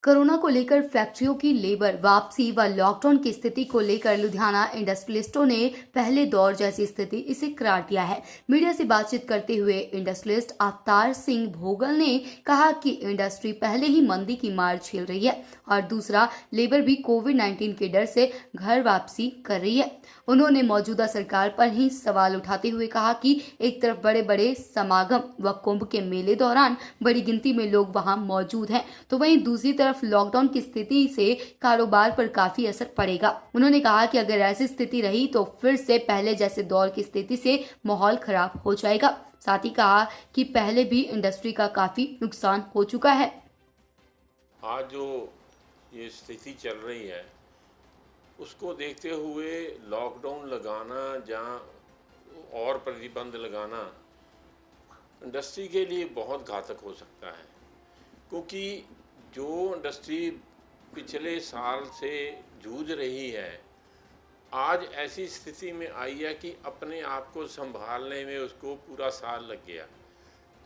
Corona को लेकर फैक्ट्रियों की लेबर वापसी व लॉकडाउन की स्थिति को लेकर लुधियाना इंडस्ट्रियलिस्टों ने पहले दौर जैसी स्थिति इसे करार दिया है। मीडिया से बातचीत करते हुए इंडस्ट्रियलिस्ट अवतार सिंह भोगल ने कहा कि इंडस्ट्री पहले ही मंदी की मार झेल रही है और दूसरा लेबर भी कोविड-19 के डर से घर वापसी कर रही है। उन्होंने मौजूदा सरकार पर ही सवाल उठाते हुए कहा कि एक तरफ बड़े बड़े समागम व कुंभ के मेले दौरान बड़ी गिनती में लोग वहां मौजूद हैं, तो वहीं दूसरी तरफ लॉकडाउन की स्थिति से कारोबार पर काफी असर पड़ेगा। उन्होंने कहा कि अगर ऐसी स्थिति रही तो फिर से पहले जैसे दौर की स्थिति से माहौल खराब हो जाएगा। साथ ही कहा कि पहले भी इंडस्ट्री का काफी नुकसान हो चुका है। आज जो ये स्थिति चल रही है उसको देखते हुए लॉकडाउन लगाना जहाँ और प्रतिबंध लगाना इंडस्ट्री के लिए बहुत घातक हो सकता है, क्योंकि जो इंडस्ट्री पिछले साल से जूझ रही है आज ऐसी स्थिति में आई है कि अपने आप को संभालने में उसको पूरा साल लग गया।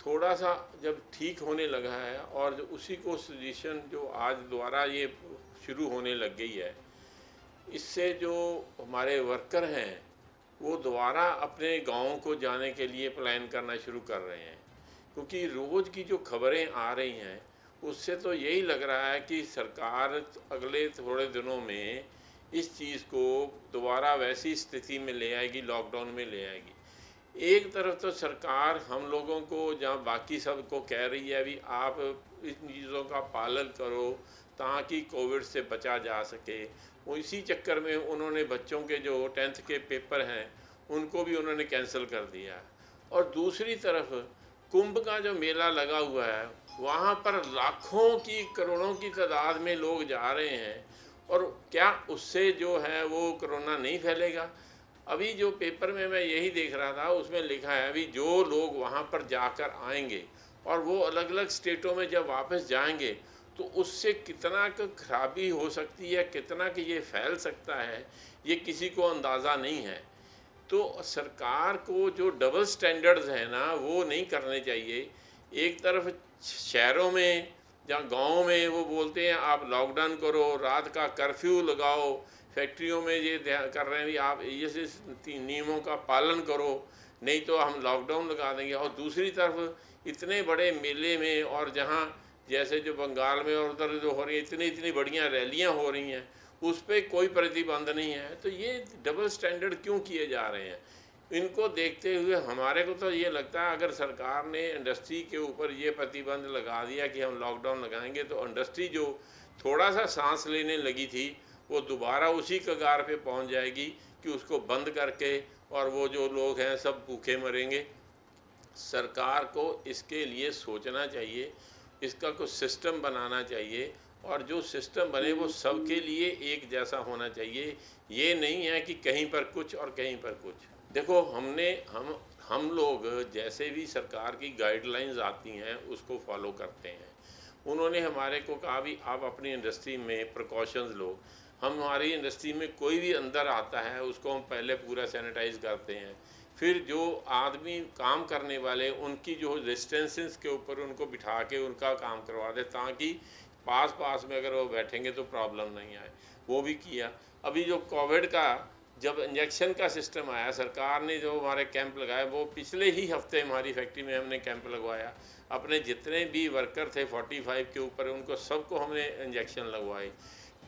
थोड़ा सा जब ठीक होने लगा है और जो उसी को सजेशन जो आज दोबारा ये शुरू होने लग गई है, इससे जो हमारे वर्कर हैं वो दोबारा अपने गाँव को जाने के लिए प्लान करना शुरू कर रहे हैं, क्योंकि रोज़ की जो खबरें आ रही हैं उससे तो यही लग रहा है कि सरकार अगले थोड़े दिनों में इस चीज़ को दोबारा वैसी स्थिति में ले आएगी, लॉकडाउन में ले आएगी। एक तरफ तो सरकार हम लोगों को जहाँ बाकी सब को कह रही है भी आप इन चीज़ों का पालन करो ताकि कोविड से बचा जा सके, वो इसी चक्कर में उन्होंने बच्चों के जो 10th के पेपर हैं उनको भी उन्होंने कैंसिल कर दिया। और दूसरी तरफ कुंभ का जो मेला लगा हुआ है वहाँ पर लाखों की करोड़ों की तादाद में लोग जा रहे हैं, और क्या उससे जो है वो कोरोना नहीं फैलेगा? अभी जो पेपर में मैं यही देख रहा था उसमें लिखा है अभी जो लोग वहाँ पर जाकर आएंगे और वो अलग अलग स्टेटों में जब वापस जाएंगे तो उससे कितना खराबी हो सकती है, कितना कि ये फैल सकता है, ये किसी को अंदाज़ा नहीं है। तो सरकार को जो डबल स्टैंडर्ड्स हैं ना वो नहीं करने चाहिए। एक तरफ शहरों में जहाँ गाँव में वो बोलते हैं आप लॉकडाउन करो, रात का कर्फ्यू लगाओ, फैक्ट्रियों में ये कर रहे हैं भी आप ये नियमों का पालन करो नहीं तो हम लॉकडाउन लगा देंगे। और दूसरी तरफ इतने बड़े मेले में और जहाँ जैसे जो बंगाल में और उधर जो हो रही है इतनी बढ़िया रैलियाँ हो रही हैं उस पर कोई प्रतिबंध नहीं है। तो ये डबल स्टैंडर्ड क्यों किए जा रहे हैं? इनको देखते हुए हमारे को तो ये लगता है अगर सरकार ने इंडस्ट्री के ऊपर ये प्रतिबंध लगा दिया कि हम लॉकडाउन लगाएंगे तो इंडस्ट्री जो थोड़ा सा सांस लेने लगी थी वो दोबारा उसी कगार पे पहुंच जाएगी कि उसको बंद करके और वो जो लोग हैं सब भूखे मरेंगे। सरकार को इसके लिए सोचना चाहिए, इसका कुछ सिस्टम बनाना चाहिए और जो सिस्टम बने वो सबके लिए एक जैसा होना चाहिए। ये नहीं है कि कहीं पर कुछ और कहीं पर कुछ। देखो हम लोग जैसे भी सरकार की गाइडलाइंस आती हैं उसको फॉलो करते हैं। उन्होंने हमारे को कहा भी आप अपनी इंडस्ट्री में प्रिकॉशंस लो। हमारी इंडस्ट्री में कोई भी अंदर आता है उसको हम पहले पूरा सैनिटाइज करते हैं, फिर जो आदमी काम करने वाले उनकी जो डिस्टेंसेस के ऊपर उनको बिठा के उनका काम करवा दे ताकि पास में अगर वो बैठेंगे तो प्रॉब्लम नहीं आए, वो भी किया। अभी जो कोविड का जब इंजेक्शन का सिस्टम आया सरकार ने जो हमारे कैंप लगाए वो पिछले ही हफ्ते हमारी फैक्ट्री में हमने कैंप लगवाया। अपने जितने भी वर्कर थे 45 के ऊपर उनको सबको हमने इंजेक्शन लगवाए।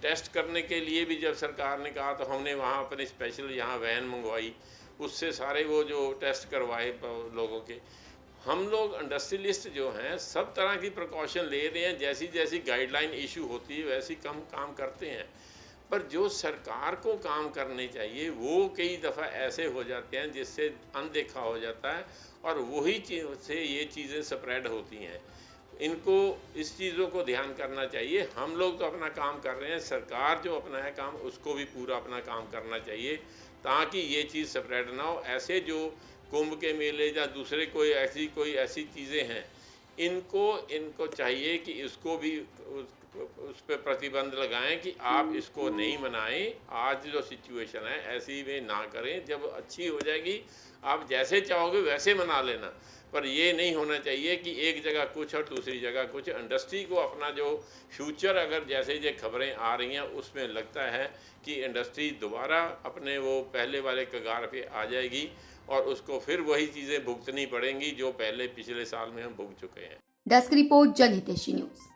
टेस्ट करने के लिए भी जब सरकार ने कहा तो हमने वहाँ अपने स्पेशल यहाँ वैन मंगवाई, उससे सारे वो जो टेस्ट करवाए लोगों के। हम लोग इंडस्ट्रियलिस्ट जो हैं सब तरह की प्रिकॉशन ले रहे हैं, जैसी जैसी गाइडलाइन इशू होती है वैसी कम काम करते हैं। पर जो सरकार को काम करने चाहिए वो कई दफ़ा ऐसे हो जाते हैं जिससे अनदेखा हो जाता है और वही से ये चीज़ें स्प्रेड होती हैं। इनको इस चीज़ों को ध्यान करना चाहिए। हम लोग तो अपना काम कर रहे हैं, सरकार जो अपना है काम उसको भी पूरा अपना काम करना चाहिए ताकि ये चीज़ स्प्रेड ना हो। ऐसे जो कुंभ के मेले या दूसरे कोई ऐसी चीज़ें हैं इनको चाहिए कि इसको भी उस पर प्रतिबंध लगाएं कि आप इसको नहीं मनाएं। आज जो सिचुएशन है ऐसी में ना करें, जब अच्छी हो जाएगी आप जैसे चाहोगे वैसे मना लेना, पर ये नहीं होना चाहिए कि एक जगह कुछ और दूसरी जगह कुछ। इंडस्ट्री को अपना जो फ्यूचर, अगर जैसे ये खबरें आ रही हैं उसमें लगता है कि इंडस्ट्री दोबारा अपने वो पहले वाले कगार पे आ जाएगी और उसको फिर वही चीज़ें भुगतनी पड़ेंगी जो पहले पिछले साल में हम भुगत चुके हैं। Desk report, Janhitaishi news.